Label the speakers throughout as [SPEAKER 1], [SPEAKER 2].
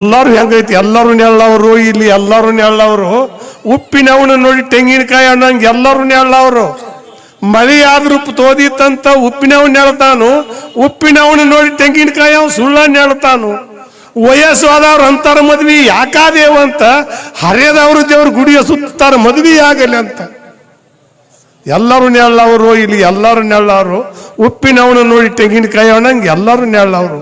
[SPEAKER 1] ಎಲ್ಲರೂ ಹೆಂಗೈತಿ, ಎಲ್ಲರೂ ನೆಳ್ಳವರು ಇಲ್ಲಿ, ಎಲ್ಲರೂ ನೆಳ್ಳವರು. ಉಪ್ಪಿನವನ ನೋಡಿ ತೆಂಗಿನಕಾಯಿ ಅನ್ನಂಗೆ ಎಲ್ಲರೂ ನೆಳ್ಳವರು. ಮಳಿ ಆದ್ರೂ ತೋದಿತ್ತಂತ ಉಪ್ಪಿನವನ್ ನೆಳ್ತಾನು, ಉಪ್ಪಿನವನ ನೋಡಿ ತೆಂಗಿನಕಾಯಿ ಅವ್ ಸುಳ್ಳ ನೆಳ್ತಾನು. ವಯಸ್ಸು ಆದವ್ರು ಅಂತಾರ ಮದ್ವಿ ಯಾಕಾದೇವಂತ, ಹರಿಯದವ್ರು ದೇವ್ರ ಗುಡಿಯ ಸುತ್ತಾರ ಮದ್ವಿ ಆಗಲಿ ಅಂತ. ಎಲ್ಲರೂ ನೆಳ್ಳವರು ಇಲ್ಲಿ, ಎಲ್ಲರೂ ನೆಳ್ಳವರು. ಉಪ್ಪಿನವನ ನೋಡಿ ತೆಂಗಿನಕಾಯಿ ಅನ್ನಂಗೆ ಎಲ್ಲರೂ ನೆಳ್ಳವರು.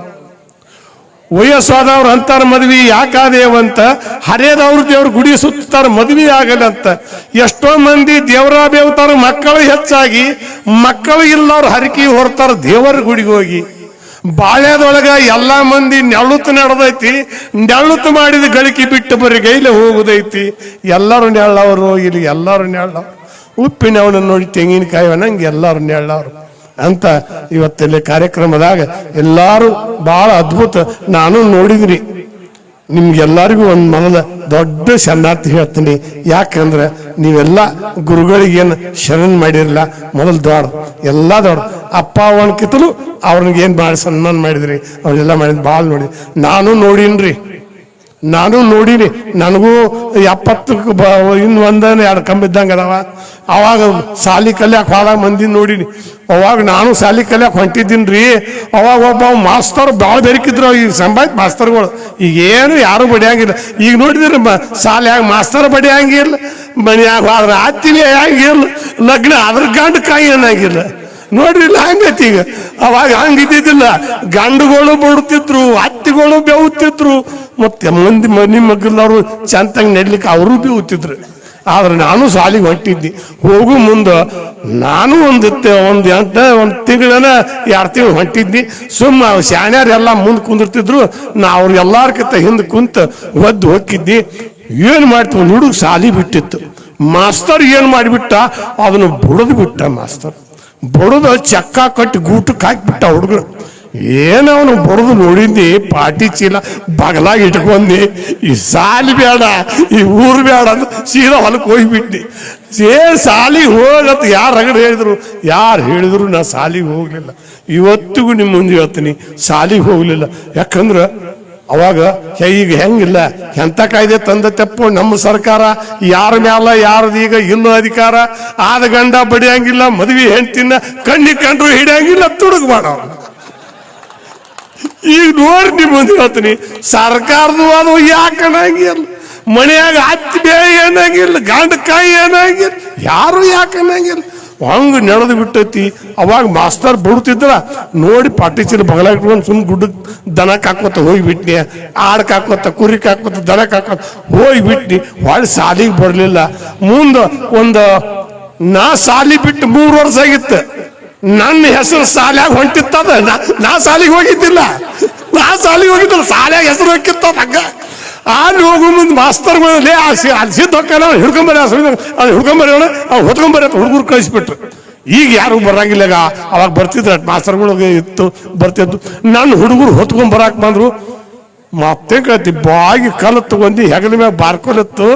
[SPEAKER 1] ವಯಸ್ಸಾದವ್ರು ಅಂತಾರ ಮದ್ವಿ ಯಾಕಾದೇವಂತ, ಹರಿಯದವ್ರು ದೇವ್ರ ಗುಡಿ ಸುತ್ತಾರ ಮದ್ವಿ ಆಗಲ್ಲಂತ. ಎಷ್ಟೋ ಮಂದಿ ದೇವರ ಬೇವ್ತಾರ ಮಕ್ಕಳು ಹೆಚ್ಚಾಗಿ, ಮಕ್ಕಳು ಇಲ್ಲವ್ರು ಹರಕಿ ಹೊರ್ತಾರ ದೇವರ ಗುಡಿಗೆ ಹೋಗಿ. ಬಾಳ್ಯದೊಳಗ ಎಲ್ಲಾ ಮಂದಿ ನೆಳ್ಳುತ್ತು ನಡೆದೈತಿ, ನೆಳ್ಳುತ್ತು ಮಾಡಿದ ಗಳಿಕೆ ಬಿಟ್ಟು ಬರೀ ಗೈಲೆ ಹೋಗುದೈತಿ. ಎಲ್ಲರೂ ನೆಳ್ಳವರು ಇಲ್ಲಿ, ಎಲ್ಲರೂ ನೆಳ್ಳವ್ರು. ಉಪ್ಪಿನವನ ನೋಡಿ ತೆಂಗಿನಕಾಯಿ ಅನ್ನಂಗೆ ಎಲ್ಲರೂ ನೆಳ್ಳವ್ರು ಅಂತ ಇವತ್ತಲ್ಲಿ ಕಾರ್ಯಕ್ರಮದಾಗ ಎಲ್ಲಾರು ಬಹಳ ಅದ್ಭುತ. ನಾನು ನೋಡಿದ್ರಿ, ನಿಮ್ಗೆಲ್ಲರಿಗೂ ಒಂದು ಮನದ ದೊಡ್ಡ ಶರಣಾರ್ಥಿ ಹೇಳ್ತೀನಿ. ಯಾಕಂದ್ರೆ ನೀವೆಲ್ಲ ಗುರುಗಳಿಗೇನು ಶರಣ್ ಮಾಡಿರಲ್ಲ, ಮೊದಲು ದೊಡ್ಡ ಎಲ್ಲ ದೊಡ್ಡ ಅಪ್ಪ ಅವನ ಕಿತ್ತಲು ಅವ್ರಿಗೆ ಏನು ಭಾಳ ಸನ್ಮಾನ ಮಾಡಿದ್ರಿ, ಅವ್ರೆಲ್ಲ ಮಾಡಿದ್ ಭಾಳ ನೋಡಿ. ನಾನು ನೋಡೀನಿ. ನನಗೂ 70 ಇನ್ನು ಒಂದನೇ 2 ಕಂಬಿದ್ದಂಗೆ ಅದಾವ. ಅವಾಗ ಸಾಲಿ ಕಲ್ಯಾಕ ಹೋದಾಗ ಮಂದಿ ನೋಡೀನಿ. ಅವಾಗ ನಾನು ಸಾಲಿ ಕಲ್ಯಾಕ ಹೊಂಟಿದ್ದೀನಿ ರೀ. ಅವಾಗ ಒಬ್ಬ ಮಾಸ್ತರ್ ಭಾಳ ಬೆರಕಿದ್ರು, ಈಗ ಸಂಭಾಯ್ತು ಮಾಸ್ತರ್ಗಳು. ಈಗೇನು ಯಾರು ಬಡಿಯಂಗಿಲ್ಲ. ಈಗ ನೋಡಿದ್ರೆ ಸಾಲಿಯಾಗ ಮಾಸ್ತರ್ ಬಡಿಯಂಗಿಲ್ಲ, ಮನ್ಯಾಗ ಹೋದ್ರೆ ಹತ್ತಿನಿ ಹಂಗಿಲ್ಲ, ಲಗ್ನ ಅದ್ರ ಗಂಡು ಕಾಯಿ ಏನಾಗಿಲ್ಲ. ನೋಡ್ರಿಲ್ಲ ಹಂಗೈತಿ. ಈಗ ಅವಾಗ ಹಂಗಿದ್ದಿದ್ದಿಲ್ಲ. ಗಂಡುಗಳು ಬಡುತ್ತಿದ್ರು, ಹತ್ತಿಗಳು ಬೆವುತ್ತಿದ್ರು, ಮತ್ತೆ ಮಂದಿ ಮನೆ ಮಗಲವರು ಚಂತಾಗಿ ನಡ್ಲಿಕ್ಕೆ ಅವರು ಬೆವುತ್ತಿದ್ರು. ಆದ್ರೆ ನಾನು ಸಾಲಿಗೆ ಹೊಂಟಿದ್ದಿ. ಹೋಗು ಮುಂದೆ ನಾನು ಒಂದು ತಿಂಗಳನ 2 ತಿಂಗಳು ಹೊಂಟಿದ್ನಿ. ಸುಮ್ಮ ಶಾಣ್ಯಾರೆಲ್ಲ ಮುಂದೆ ಕುಂದಿರ್ತಿದ್ರು, ನಾ ಅವ್ರು ಎಲ್ಲಾರ್ಕಿಂತ ಹಿಂದೆ ಕುಂತ ಒದ್ದು ಹೋಗಿದ್ದಿ. ಏನು ಮಾಡ್ತೀವಿ, ಹುಡುಗ ಸಾಲಿ ಬಿಟ್ಟಿತ್ತು. ಮಾಸ್ತರ್ ಏನು ಮಾಡಿಬಿಟ್ಟ, ಅದನ್ನು ಬುಡದು ಬಿಟ್ಟ. ಮಾಸ್ತರ್ ಬಡದು ಚಕ್ಕ ಕಟ್ಟಿ ಗೂಟಕ್ಕೆ ಹಾಕಿಬಿಟ್ಟ ಹುಡುಗರು. ಏನವನು ಬಡದು ನೋಡಿದ್ದಿ, ಪಾಟಿ ಚೀಲ ಬಗಲಾಗಿ ಇಟ್ಕೊಂಡಿ. ಈ ಸಾಲಿ ಬೇಡ, ಈ ಊರು ಬೇಡ ಅಂತ ಸೀದಾ ಹೊಲಕ್ಕೆ ಹೋಗಿಬಿಟ್ಟಿ. ಸಾಲಿಗೆ ಹೋಗತ್ತ ಯಾರು ರಗಡೆ ಹೇಳಿದ್ರು ನಾ ಸಾಲಿಗೆ ಹೋಗ್ಲಿಲ್ಲ. ಇವತ್ತಿಗೂ ನಿಮ್ಮ ಮುಂದೆ ಹೇಳ್ತೀನಿ, ಸಾಲಿಗೆ ಹೋಗ್ಲಿಲ್ಲ. ಯಾಕಂದ್ರೆ ಅವಾಗ ಈಗ ಹೆಂಗಿಲ್ಲ, ಎಂಥ ಕಾಯ್ದೆ ತಂದತೆಪ್ಪು ನಮ್ಮ ಸರ್ಕಾರ. ಯಾರ ಮ್ಯಾಲ ಯಾರದೀಗ ಇಲ್ಲೋ ಅಧಿಕಾರ. ಆದ ಗಂಡ ಬಡಿಯಂಗಿಲ್ಲ, ಮದ್ವಿ ಹೆಂಡ್ತಿನ ಕಣ್ಣಿಗೆ ಕಂಡ್ರು ಹಿಡಿಯಂಗಿಲ್ಲ, ತುಡುಗಬೇಡ. ಈಗ ನೋಡಿ ನಿಮ್ಮ ಮುಂದೆ ಹೇಳ್ತೀನಿ, ಸರ್ಕಾರದು ಅದು ಯಾಕನ್ನಂಗಿಲ್ಲ, ಮನೆಯಾಗ ಹತ್ತಿ ಬೇಳೆ ಏನಾಗಿಲ್ಲ, ಗಂಡ ಕಾಯಿ ಏನಾಗಿಲ್ಲ, ಯಾರು ಯಾಕನ್ನಂಗಿಲ್ಲ. ಹಂಗ ನಡೆದು ಬಿಟ್ಟೈತಿ. ಅವಾಗ ಮಾಸ್ತರ್ ಬಿಡ್ತಿದ್ರ ನೋಡಿ ಪಾಟಿ ಚೀಲ ಬಗಲ ಇಟ್ಕೊಂಡು ಸುಮ್ ಗುಡ್ಡಕ್ಕೆ ದನಕ್ಕೆ ಹಾಕೋತ ಹೋಗಿಬಿಟ್ನಿ. ಆಡಕ್ಕೆ ಹಾಕೋತ, ಕುರಿಕ್ ಹಾಕೋತ, ದನಕ್ಕೆ ಹಾಕೋತ ಹೋಗಿಬಿಟ್ನಿ. ಹೊಳ್ಳಿ ಸಾಲಿಗೆ ಬರ್ಲಿಲ್ಲ. ಮುಂದೆ ನಾ ಸಾಲಿ ಬಿಟ್ಟು 3 ವರ್ಷ ಆಗಿತ್ತು. ನನ್ನ ಹೆಸರು ಸಾಲಿಯಾಗ ಹೊಂಟಿತ್ತದ. ನಾ ಸಾಲಿಗೆ ಹೋಗಿದ್ದಿಲ್ಲ, ಸಾಲಿಯಾಗ ಹೆಸರು ಹೋಗಿತ್ತ. ಹಂಗ ಅಲ್ಲಿ ಹೋಗು ಮುಂದೆ ಮಾಸ್ತರ್ಗಳೇ ಸಿದ್ಧ ಹೊಕ್ಕಲ್ಲ, ಹಿಡ್ಕೊಂಬರ ಅದು ಹಿಡ್ಕೊಂಬರೋಣ, ಅವ್ರು ಹೊತ್ಕೊಂಬರ ಹುಡುಗರು ಕಳಿಸ್ಬಿಟ್ರು. ಈಗ ಯಾರು ಬರಂಗಿಲ್ಲ. ಅವಾಗ ಬರ್ತಿದ್ರು ಮಾಸ್ತರ್ಗಳಿಗೆ ಇತ್ತು, ಬರ್ತಿದ್ದು. ನನ್ನ ಹುಡುಗರು ಹೊತ್ಕೊಂಬರಾಕ್ ಬಂದ್ರು. ಮತ್ತೆ ಕಳ್ತಿ ಬಾಗಿ ಕಲ್ಲು ತಗೊಂಡು ಹೆಗಲ ಮ್ಯಾಗ ಬಾರ್ಕೊಲತ್ತು.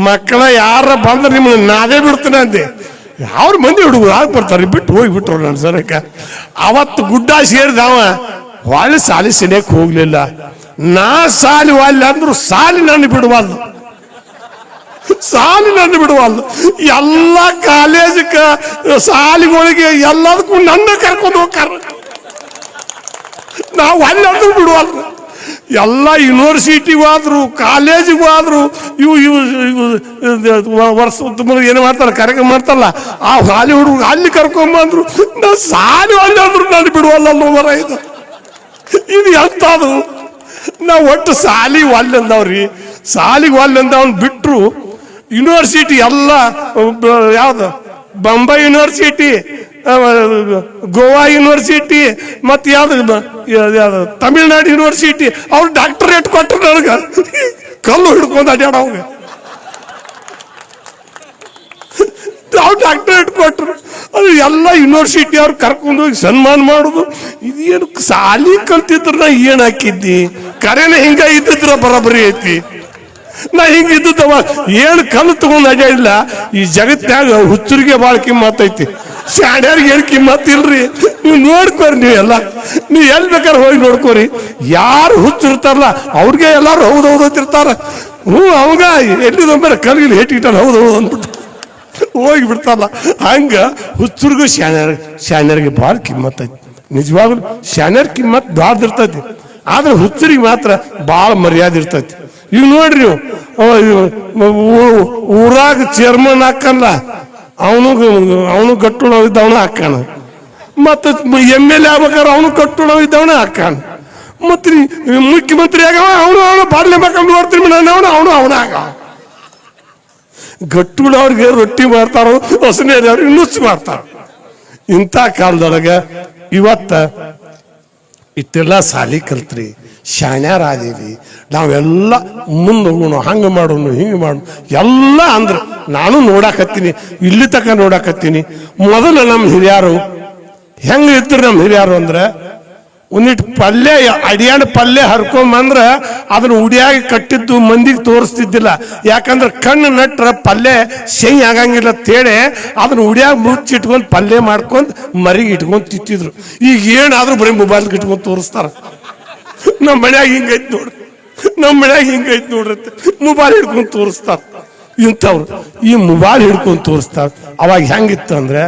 [SPEAKER 1] ಮಕ್ಕಳ ಯಾರ ಬಂದ್ರೆ ನಿಮ್ಮನ್ನ ನಾನೇ ಬಿಡ್ತೇನೆ ಅಂದೆ. ಅವ್ರ ಮಂದಿ ಹುಡುಗರು ಆಗ ಬರ್ತಾರೆ, ಬಿಟ್ಟು ಹೋಗಿಬಿಟ್ರು ನನ್ನ ಸರಕ್ಕೆ. ಅವತ್ತು ಗುಡ್ಡ ಸೇರಿದವ ಹೊಳ್ಳಿ ಸಾಲಿ ಸೆನೆಯಕ್ಕೆ ಹೋಗ್ಲಿಲ್ಲ. ನಾ ಸಾಲಿ ವಾಲ್ಯ ಅಂದ್ರು ಸಾಲಿ ನನ್ನ ಬಿಡುವಲ್ಲ. ಎಲ್ಲ ಕಾಲೇಜ್ ಸಾಲಿಗಳಿಗೆ ಎಲ್ಲದಕ್ಕೂ ನನ್ನ ಕರ್ಕೊಂಡು ಹೋಗ್ತಾರ. ನಾವು ಅಲ್ಲಿ ಅಂದ್ರೂ ಬಿಡುವಲ್ಲ. ಎಲ್ಲ ಯೂನಿವರ್ಸಿಟಿಗೂ ಆದ್ರು, ಕಾಲೇಜಿಗೂ ಆದ್ರು, ವರ್ಷ ಏನು ಮಾಡ್ತಾರ, ಕಾರ್ಯಕ್ರಮ ಮಾಡ್ತಾರಲ್ಲ, ಆ ಸಾಲಿ ಹುಡುಗ ಅಲ್ಲಿ ಕರ್ಕೊಂಬಂದ್ರು. ನಾ ಸಾಲಿ ಅಲ್ಲಿ ಅಂದ್ರು ನಾನು ಬಿಡುವಲ್ಲ. ಇದು ಎಂತದು? ನಾವು ಒಟ್ಟು ಸಾಲಿ ಒಲ್ಲೆಂದವ್ರಿ. ಸಾಲಿಗೆ ಒಲ್ಲೆಂದ ಅವ್ನು ಬಿಟ್ರು. ಯೂನಿವರ್ಸಿಟಿ ಎಲ್ಲ ಯಾವ್ದು, ಬಾಂಬೆ ಯೂನಿವರ್ಸಿಟಿ, ಗೋವಾ ಯೂನಿವರ್ಸಿಟಿ, ಮತ್ತೆ ಯಾವ್ದು ತಮಿಳ್ನಾಡು ಯೂನಿವರ್ಸಿಟಿ, ಅವ್ರು ಡಾಕ್ಟರೇಟ್ ಕೊಟ್ಟರು ನನಗೆ. ಕಲ್ಲು ಹಿಡ್ಕೊಂಡು ಅಡ್ಯಾಡ ಅವಾಗ ಅವ್ರು ಡಾಕ್ಟರೇಟ್ ಕೊಟ್ಟರು. ಅದು ಎಲ್ಲ ಯೂನಿವರ್ಸಿಟಿ ಅವ್ರು ಕರ್ಕೊಂಡು ಹೋಗಿ ಸನ್ಮಾನ ಮಾಡೋದು. ಇದೇನು ಸಾಲಿ ಕಲ್ತಿದ್ರ ನಾ ಏನ್ ಹಾಕಿದ್ದಿ? ಕರೆನ ಹಿಂಗ ಇದ್ದಿದ್ರ ಬರೋಬ್ಬರಿ ಐತಿ. ನಾ ಹಿಂಗ ಇದ್ದವ ಏನು ಕಲ್ಲು ತಗೊಂಡು ಅಡ್ಯಾಡಿಲ್ಲ. ಈ ಜಗತ್ನ್ಯಾಗ ಹುಚ್ಚರಿಗೆ ಬಾಳ ಕಿಮ್ಮತ್ತೈತಿ. ಶಾಣ್ಯಾರಿಗೆ ಏನು ಕಿಮ್ಮತ್ ಇಲ್ರಿ. ನೀವು ನೋಡ್ಕೋರಿ, ನೀವು ಎಲ್ಲಿ ಬೇಕಾದ್ರೆ ಹೋಗಿ ನೋಡ್ಕೋರಿ. ಯಾರು ಹುಚ್ಚಿರ್ತಾರಲ್ಲ ಅವ್ರಿಗೆ ಎಲ್ಲಾರು ಹೌದೌದು ಅಂತಿರ್ತಾರ. ಅವಾಗ ಎಲ್ಲಿದಂಬರ ಕಲ್ಗಿಲಿ ಹೇಟಿಟ್ಟಾರ ಹೌದೌದು ಅಂದ್ಬಿಟ್ಟು ಹೋಗಿ ಬಿಡ್ತಾರಲ್ಲ. ಹಂಗ ಹುಚ್ಚರಿಗೂ ಶಾಣ್ಯರಿಗೆ ಭಾಳ ಕಿಮ್ಮತ್ ಐತಿ. ನಿಜವಾಗ್ಲು ಶಾಣ್ಯರ ಕಿಮ್ಮತ್ ಭಾಳ ಇರ್ತೈತಿ. ಆದ್ರೆ ಹುಚ್ಚರಿಗೆ ಮಾತ್ರ ಭಾಳ ಮರ್ಯಾದೆ ಇರ್ತೈತಿ. ಈಗ ನೋಡ್ರಿ, ಊರಾಗ ಚೇರ್ಮನ್ ಹಾಕಲ್ಲ, ಅವನು ಗಟ್ಟುಳ ಇದ್ದವನ ಹಾಕಾನ. ಮತ್ತ MLA ಆಗ್ಬೇಕಾದ್ರೆ ಅವನು ಕಟ್ಟುಳ ಇದ್ದವನ ಹಾಕಾನ. ಮತ್ತ ಮುಖ್ಯಮಂತ್ರಿ ಆಗವ ಅವನು ಬಾರ್ಲೆ ಬೇಕಂದು ನೋಡ್ತೀನಿ ಅವನು ಆಗ. ಗಟ್ಟುಳವ್ರಿಗೆ ರೊಟ್ಟಿ ಮಾಡ್ತಾರೋ, ಹೊಸನೇದವ್ರಿಗೆ ನುಚ್ಚು ಮಾಡ್ತಾರ. ಇಂಥ ಕಾಲದೊಳಗೆ ಇವತ್ತ ಇಷ್ಟೆಲ್ಲ ಸಾಲಿ ಕಲ್ತ್ರಿ, ಶಾಣ್ಯಾರಾದೀವಿ, ನಾವೆಲ್ಲ ಮುಂದೆ ಹೋಗೋಣ, ಹಂಗೆ ಮಾಡೋಣ ಹಿಂಗೆ ಮಾಡೋಣ ಎಲ್ಲ ಅಂದ್ರೆ ನಾನು ನೋಡಾಕತ್ತೀನಿ, ಇಲ್ಲಿ ತನಕ ನೋಡಾಕತ್ತೀನಿ. ಮೊದಲು ನಮ್ಮ ಹಿರಿಯರು ಹೆಂಗೆ ಇದ್ರು, ನಮ್ಮ ಹಿರಿಯರು ಅಂದ್ರೆ ಒಂದಿಟ್ಟು ಪಲ್ಯ ಅಡಿಯಾಣ ಪಲ್ಯ ಹರ್ಕೊಂಬಂದ್ರೆ ಅದನ್ನ ಉಡಿಯಾಗಿ ಕಟ್ಟಿದ್ದು ಮಂದಿಗೆ ತೋರಿಸ್ತಿದ್ದಿಲ್ಲ. ಯಾಕಂದ್ರೆ ಕಣ್ಣು ನಟ್ರ ಪಲ್ಯ ಶೈ ಆಗಂಗಿಲ್ಲ ತೇಳೆ ಅದನ್ನ ಉಡಿಯಾಗಿ ಮುಚ್ಚಿಟ್ಕೊಂಡು ಪಲ್ಯ ಮಾಡ್ಕೊಂಡು ಮರಿಗೆ ಇಟ್ಕೊಂಡು ತಿಂತಿದ್ರು. ಈಗ ಏನಾದ್ರೂ ಬರೀ ಮೊಬೈಲ್ಗೆ ಇಟ್ಕೊಂಡು ತೋರಿಸ್ತಾರ. ನಮ್ಮ ಮನ್ಯಾಗ ಹಿಂಗೈತಿ ನೋಡ್ರತ್ತೆ, ಮೊಬೈಲ್ ಹಿಡ್ಕೊಂಡು ತೋರಿಸ್ತಾರ. ಇಂಥವ್ರು ಈ ಮೊಬೈಲ್ ಹಿಡ್ಕೊಂಡು ತೋರಿಸ್ತಾರ. ಅವಾಗ ಹೆಂಗಿತ್ತು ಅಂದ್ರೆ,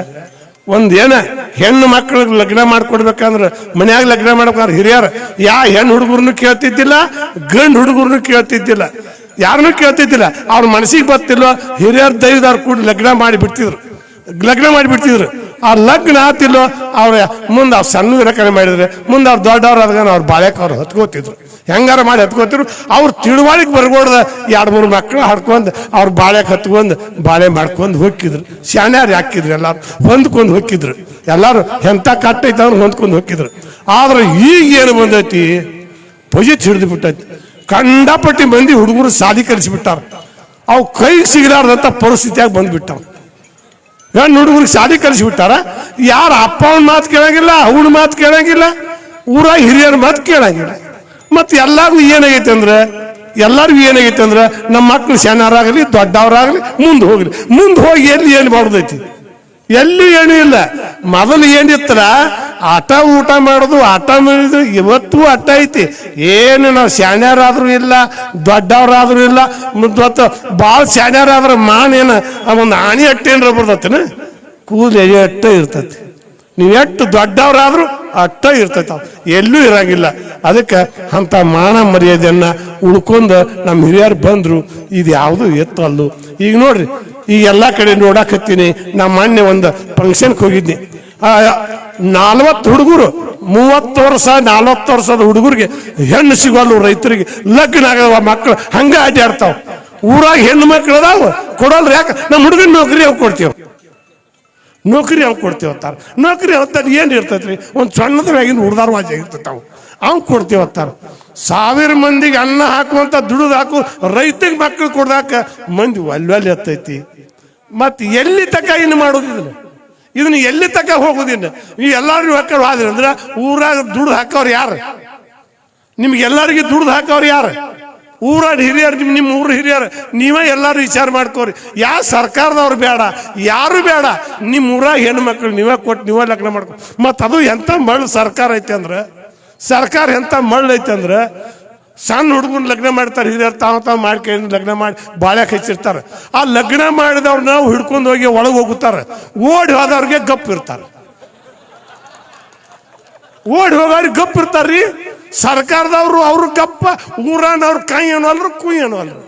[SPEAKER 1] ಒಂದೇನ ಹೆಣ್ಣು ಮಕ್ಕಳಿಗೆ ಲಗ್ನ ಮಾಡ್ಕೊಡ್ಬೇಕಂದ್ರೆ, ಮನ್ಯಾಗ ಲಗ್ನ ಮಾಡ್ಬೇಕಾದ್ರೆ ಹಿರಿಯರು ಹೆಣ್ಣು ಹುಡುಗರ್ನು ಕೇಳ್ತಿದ್ದಿಲ್ಲ, ಗಂಡು ಹುಡುಗರ್ನು ಕೇಳ್ತಿದ್ದಿಲ್ಲ, ಯಾರನ್ನೂ ಕೇಳ್ತಿದ್ದಿಲ್ಲ. ಅವ್ರ ಮನಸ್ಸಿಗೆ ಬರ್ತಿಲ್ವ, ಹಿರಿಯರ್ ದೈವದವ್ರು ಕೂಡ ಲಗ್ನ ಮಾಡಿಬಿಡ್ತಿದ್ರು. ಆ ಲಗ್ನ ಆತಿಲ್ಲೋ ಅವ್ರ ಮುಂದೆ ಅವ್ರು ಸಣ್ಣ ವಿರಕಣೆ ಮಾಡಿದ್ರೆ ಮುಂದೆ ಅವ್ರು ದೊಡ್ಡವ್ರು ಆದಾಗ ಅವ್ರ ಬಾಳೆಕ ಅವ್ರು ಹತ್ಕೋತಿದ್ರು. ಹೆಂಗಾರ ಮಾಡಿ ಹತ್ಕೋತಿದ್ರು. ಅವ್ರು ತಿಳುವಳಿಕೆ ಬರ್ಕೊಡ್ದ 2-3 ಮಕ್ಕಳು ಹಡ್ಕೊಂಡು ಅವ್ರ ಬಾಳೆಕ್ ಹತ್ಕೊಂಡು ಬಾಳೆ ಮಾಡ್ಕೊಂಡು ಹೋಗಿದ್ರು. ಶಾಣ್ಯಾರು ಹಾಕಿದ್ರು, ಎಲ್ಲಾರು ಹೊಂದ್ಕೊಂಡು ಹೋಗಿದ್ರು. ಎಲ್ಲಾರು ಎಂಥ ಕಟ್ಟೈತೆ ಅವ್ರು ಹೊಂದ್ಕೊಂಡು ಹೋಗಿದ್ರು. ಆದ್ರೆ ಈಗ ಏನು ಬಂದೈತಿ, ಪೊಜಿಟ್ ಹಿಡಿದು ಬಿಟ್ಟೈತಿ. ಕಂಡಪಟ್ಟಿ ಮಂದಿ ಹುಡುಗರು ಸಾಲಿ ಕಲಿಸಿಬಿಟ್ಟಾರ. ಅವು ಕೈಗೆ ಸಿಗಲಾರ್ದಂಥ ಪರಿಸ್ಥಿತಿಯಾಗಿ ಬಂದ್ಬಿಟ್ಟಾವ. ಹೆಣ್ಣು ಹುಡುಗರಿಗೆ ಶಾಲಿ ಕಲಿಸಿಬಿಟ್ಟಾರ. ಯಾರು ಅಪ್ಪ ಅವನ ಮಾತು ಕೇಳಂಗಿಲ್ಲ, ಅವನ ಮಾತು ಕೇಳಂಗಿಲ್ಲ, ಊರಾಗ ಹಿರಿಯರ ಮಾತು ಕೇಳಂಗಿಲ್ಲ. ಮತ್ತೆ ಎಲ್ಲರಿಗೂ ಏನಾಗೈತೆ ಅಂದ್ರೆ ನಮ್ಮ ಮಕ್ಕಳು ಶಾಣ್ಯರಾಗಲಿ ದೊಡ್ಡವರಾಗಲಿ ಮುಂದೆ ಹೋಗಿ ಎಲ್ಲಿ ಏನು ಮಾಡೋದೈತಿ, ಎಲ್ಲಿ ಏನೂ ಇಲ್ಲ. ಮೊದಲು ಏನಿತ್ತಲ್ಲ, ಊಟ ಮಾಡೋದು, ಮಾಡಿದ್ರು. ಇವತ್ತು ಅಟ್ಟ ಐತಿ. ಏನು ನಾವು ಶಾಣ್ಯರಾದ್ರೂ ಇಲ್ಲ, ದೊಡ್ಡವರಾದ್ರೂ ಇಲ್ಲ. ಮತ್ತು ಭಾಳ ಶಾಣ್ಯರಾದ್ರೆ ಮಾನೇನ ಒಂದು ಆಣಿ ಅಟ್ಟೇನ್ರ ಬರ್ತೈತಿನ, ಕೂದಲು ಅಟ್ಟ ಇರ್ತೈತಿ. ನೀವು ಎಷ್ಟು ದೊಡ್ಡವರಾದ್ರೂ ಅಟ್ಟ ಇರ್ತೈತ, ಎಲ್ಲೂ ಇರಂಗಿಲ್ಲ. ಅದಕ್ಕೆ ಅಂತ ಮಾನ ಮರ್ಯಾದೆಯನ್ನ ಉಳ್ಕೊಂಡು ನಮ್ಮ ಹಿರಿಯರು ಬಂದ್ರು. ಇದು ಯಾವುದು ಎತ್ತಲ್ಲು. ಈಗ ನೋಡ್ರಿ, ಈಗ ಎಲ್ಲ ಕಡೆ ನೋಡಾಕತ್ತೀನಿ. ನಮ್ಮ ಮೊನ್ನೆ ಒಂದು ಫಂಕ್ಷನ್ಗೆ ಹೋಗಿದ್ನಿ. 40 ಹುಡುಗರು, 30 ವರ್ಷ 40 ವರ್ಷದ ಹುಡುಗರಿಗೆ ಹೆಣ್ಣು ಸಿಗೋಲ್ಲ. ರೈತರಿಗೆ ಲಗ್ನ ಆಗವ ಮಕ್ಕಳು ಹಂಗ ಅಡ್ಡಾಡ್ತಾವ. ಊರಾಗ ಹೆಣ್ಣು ಮಕ್ಕಳು ಅದಾವ, ಕೊಡಲ್ರಿ. ಯಾಕೆ ನಮ್ಮ ಹುಡುಗನ ನೌಕರಿ ಅವ್ರು ಕೊಡ್ತೀವಿ ಅಂತಾರ. ನೌಕರಿ ಅಂತಾರೆ ಏನು ಇರ್ತೈತ್ರಿ, ಒಂದು ಸಣ್ಣದ ಮ್ಯಾಗಿನ ಹುಡ್ದಾರ ವಾಜಿ ಇರ್ತೈತಾವ, ಅವ್ನು ಕೊಡ್ತೀವಿ ಅಂತಾರ. 1000 ಮಂದಿಗೆ ಅನ್ನ ಹಾಕುವಂತ ದುಡಿದು ಹಾಕು ರೈತಗೆ ಮಕ್ಕಳು ಕೊಡ್ದಾಕ ಮಂದಿ ಒಲ್ಲೆ ಹತ್ತೈತಿ. ಮತ್ತೆ ಎಲ್ಲಿ ತಕ ಇನ್ನು ಮಾಡೋದಿಲ್ಲ, ಇದನ್ನ ಎಲ್ಲಿ ತಕ ಹೋಗೋದಿಲ್ಲ. ನೀವು ಎಲ್ಲಾರು ಮಕ್ಕಳು ಆದ್ರಿ ಅಂದ್ರೆ ಊರಾಗ ದುಡ್ದು ಹಾಕೋರು ಯಾರು? ನಿಮ್ಗೆಲ್ಲರಿಗೆ ದುಡ್ದು ಹಾಕೋರು ಯಾರು? ಊರಾಗ ಹಿರಿಯರು, ನಿಮ್ಮ ಊರ ಹಿರಿಯರು. ನೀವೇ ಎಲ್ಲರೂ ವಿಚಾರ ಮಾಡ್ಕೋರಿ. ಯಾವ ಸರ್ಕಾರದವ್ರು ಬೇಡ, ಯಾರು ಬೇಡ. ನಿಮ್ಮ ಊರಾಗ ಹೆಣ್ಣು ಮಕ್ಕಳು ನೀವೇ ಕೊಟ್ಟು ನೀವೇ ಲಗ್ನ ಮಾಡ್ಕೊ. ಮತ್ತು ಅದು ಎಂಥ ಮಳ್ಳು ಸರ್ಕಾರ ಐತೆ ಅಂದ್ರೆ, ಎಂಥ ಮಳ್ಳು ಐತೆ ಅಂದ್ರೆ, ಸಣ್ಣ ಹುಡುಗನ ಲಗ್ನ ಮಾಡ್ತಾರೆ ಹಿರಿಯರು. ತಾವು ಮಾಡ್ಕೊಂಡು ಲಗ್ನ ಮಾಡಿ ಬಾಳ್ಯಾಕೆ ಹಚ್ಚಿರ್ತಾರೆ. ಆ ಲಗ್ನ ಮಾಡಿದವ್ರು ನಾವು ಹಿಡ್ಕೊಂಡು ಹೋಗಿ ಒಳಗೆ ಹೋಗುತ್ತಾರೆ. ಓಡಿ ಹೋದವ್ರಿಗೆ ಗಪ್ ಇರ್ತಾರೆ. ಸರ್ಕಾರದವ್ರು ಅವ್ರ ಗಪ್ಪ, ಊರನವ್ರು ಕಾಯಿ ಅನ್ನೋಲ್ರು ಕುಯ್ ಅನ್ನೋಲ್ರು.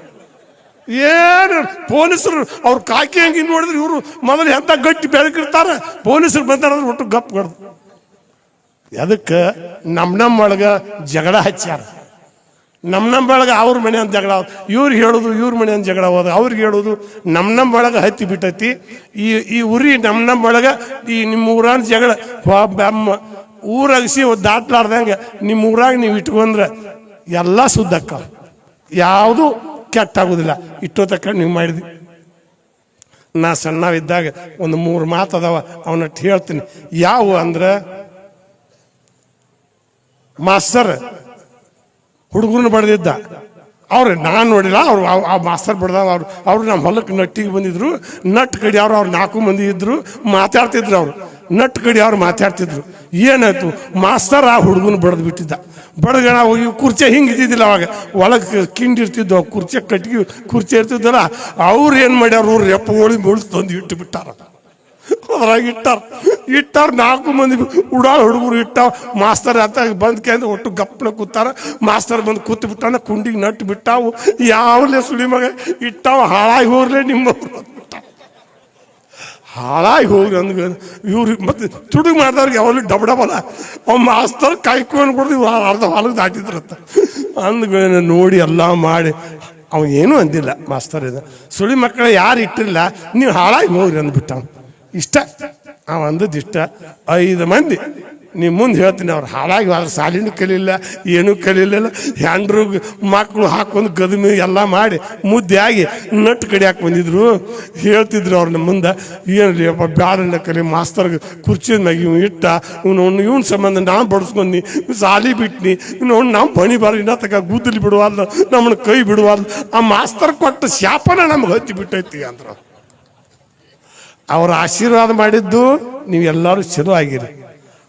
[SPEAKER 1] ಏನು ಪೊಲೀಸರು ಅವ್ರು ಕಾಕಿ ಹಂಗೆ ನೋಡಿದ್ರೆ ಇವರು ಮೊದಲು ಎಂತ ಗಟ್ಟಿ ಬೆಳಕಿರ್ತಾರೆ. ಪೊಲೀಸರು ಬಂದಾರಂದ್ರೆ ಒಟ್ಟು ಗಪ್ ಕಡ್ದು. ಅದಕ್ಕೆ ನಮ್ಮೊಳಗೆ ಜಗಳ ಹಚ್ಚಾರ. ನಮ್ಮೊಳಗೆ ಅವ್ರ ಮನೆ ಅಂತ ಜಗಳ, ಇವ್ರಿಗೆ ಹೇಳೋದು ಇವ್ರ ಮನೆ ಅಂತ ಜಗಳ ಹೋದ, ಅವ್ರಿಗೆ ಹೇಳೋದು ನಮ್ಮೊಳಗೆ ಹತ್ತಿ ಬಿಟ್ಟೈತಿ. ಈ ಉರಿ ನಮ್ಮೊಳಗೆ ಈ ನಿಮ್ಮ ಊರಾನ ಜಗಳ ಊರಗಿಸಿ ದಾಟ್ಲಾರ್ದಂಗೆ ನಿಮ್ಮ ಊರಾಗ ನೀವು ಇಟ್ಕೊಂಡ್ರೆ ಎಲ್ಲ ಸುದ್ದಕ್ಕ, ಯಾವುದು ಕೆಟ್ಟಾಗೋದಿಲ್ಲ. ಇಟ್ಟೋತಕ್ಕ ನೀವು ಮಾಡಿದ್ವಿ. ನಾ ಸಣ್ಣವಿದ್ದಾಗ ಒಂದು 3 ಮಾತು ಅದಾವ, ಅವನಟ್ಟು ಹೇಳ್ತೀನಿ. ಯಾವ ಅಂದ್ರೆ, ಮಾಸ್ತರ್ ಹುಡುಗರನ್ನ ಬಡ್ದಿದ್ದ, ಅವ್ರು ನಾನು ನೋಡಿಲ್ಲ ಅವ್ರು ಆ ಮಾಸ್ತರ್ ಬಿಡ್ದಾಗ ಅವ್ರು ನಮ್ಮ ಹೊಲಕ್ಕೆ ನಟ್ಟಿಗೆ ಬಂದಿದ್ರು. ನಟ್ ಕಡಿ ಅವ್ರು 4 ಮಂದಿ ಇದ್ರು, ಮಾತಾಡ್ತಿದ್ರು. ಅವ್ರು ನಟ್ ಕಡಿ ಅವ್ರು ಮಾತಾಡ್ತಿದ್ರು. ಏನಾಯ್ತು, ಮಾಸ್ತರ್ ಆ ಹುಡುಗನ ಬಡ್ದು ಬಿಟ್ಟಿದ್ದ. ಬಡ್ಗ ನಾವು ಈ ಕುರ್ಚಿ ಹಿಂಗೆ ಇದ್ದಿದ್ದಿಲ್ಲ ಅವಾಗ, ಒಳಗೆ ಕಿಂಡಿರ್ತಿದ್ವು, ಕುರ್ಚಿ ಕಟ್ಟಿಗೆ ಕುರ್ಚಿ ಇರ್ತಿದ್ದಲ್ಲ. ಅವ್ರು ಏನು ಮಾಡ್ಯಾರ, ರೆಪ್ಪಗೋಳಿ ಮುಳ್ಳು ತಂದು ಇಟ್ಟು ಬಿಟ್ಟಾರ. ಅದ್ರಾಗ ಇಟ್ಟಾರ 4 ಮಂದಿ ಉಡಾಳ ಹುಡುಗರು ಇಟ್ಟಾವ. ಮಾಸ್ತರ್ ಅಂತ ಬಂದ್ಕಂದ್ರೆ ಒಟ್ಟು ಗಪ್ಪನ ಕೂತಾರ. ಮಾಸ್ತರ್ ಬಂದು ಕೂತು ಬಿಟ್ಟಾನ, ಕುಂಡಿಗೆ ನಟ್ಟು ಬಿಟ್ಟಾವು. ಯಾವಲೇ ಸುಳಿ ಮಗ ಇಟ್ಟಾವ, ಹಾಳಾಗಿ ಹೋಗ್ಲೇ ನಿಮ್ಮವ್ರು ಬಿಟ್ಟ, ಹಾಳಾಗಿ ಹೋಗ್ರಿ ಅಂದ್ಗ. ಇವ್ರಿಗೆ ಮತ್ತೆ ತುಡುಗು ಮಾಡ್ದವ್ರಿಗೆ ಯಾವಾಗಲೂ ಡಬಡಬಲ್ಲ. ಅವ್ ಮಾಸ್ತರ್ ಕಾಯ್ಕೊಂಡು ಕೊಡ್ದು ಅರ್ಧ ಹೊಲಕ್ಕೆ ದಾಟಿದ್ರತ್ತ ಅಂದ್ಗ ನೋಡಿ ಎಲ್ಲ ಮಾಡಿ ಅವ ಏನೂ ಅಂದಿಲ್ಲ. ಮಾಸ್ತರ್ ಇದು ಸುಳಿ ಮಕ್ಕಳು ಯಾರು ಇಟ್ಟಿಲ್ಲ, ನೀವು ಹಾಳಾಗಿ ಹೋಗ್ರಿ ಅಂದ್ಬಿಟ್ಟ. ಇಷ್ಟ ಅವ ಅಂದದ್ದು ಇಷ್ಟ. 5 ಮಂದಿ ನೀವು ಮುಂದೆ ಹೇಳ್ತೀನಿ, ಅವ್ರು ಹಾಳಾಗಿ ಅವ್ರ ಸಾಲಿನೂ ಕಲಿಲ್ಲ, ಏನೂ ಕಲಿಲಿಲ್ಲ. ಹ್ಯಾಂಡ್ರು ಮಕ್ಕಳು ಹಾಕೊಂಡು ಗದಮಿ ಎಲ್ಲ ಮಾಡಿ ಮುದ್ದೆ ಆಗಿ ನಟ್ಟು ಕಡಿಯಾಕೆ ಬಂದಿದ್ರು. ಹೇಳ್ತಿದ್ರು ಅವ್ರನ್ನ ಮುಂದೆ, ಏನಲ್ಲಿ ಅಪ್ಪ ಬ್ಯಾಡನ್ನ ಕಲಿ, ಮಾಸ್ತರ್ಗೆ ಕುರ್ಚಿದ ಮ್ಯಾಗ ಇವ್ ಇಟ್ಟ, ಇವನ ಸಂಬಂಧ ನಾನು ಬಡಿಸ್ಕೊಂಡಿ, ಸಾಲಿ ಬಿಟ್ನಿ, ಇವ್ನು ನಾವು ಬಣಿ ಬಾರ ಇನ್ನ ತಗ ಗುದ್ದಲಿ ಬಿಡುವಲ್ಲ, ನಮ್ಮನ್ನ ಕೈ ಬಿಡುವಲ್ಲ. ಆ ಮಾಸ್ತರ್ ಕೊಟ್ಟ ಶಾಪನ ನಮ್ಗೆ ಹತ್ತಿ ಬಿಟ್ಟೈತಿ ಅಂದ್ರ. ಅವ್ರ ಆಶೀರ್ವಾದ ಮಾಡಿದ್ದು ನೀವೆಲ್ಲರೂ ಚಲೋ ಆಗಿರಿ.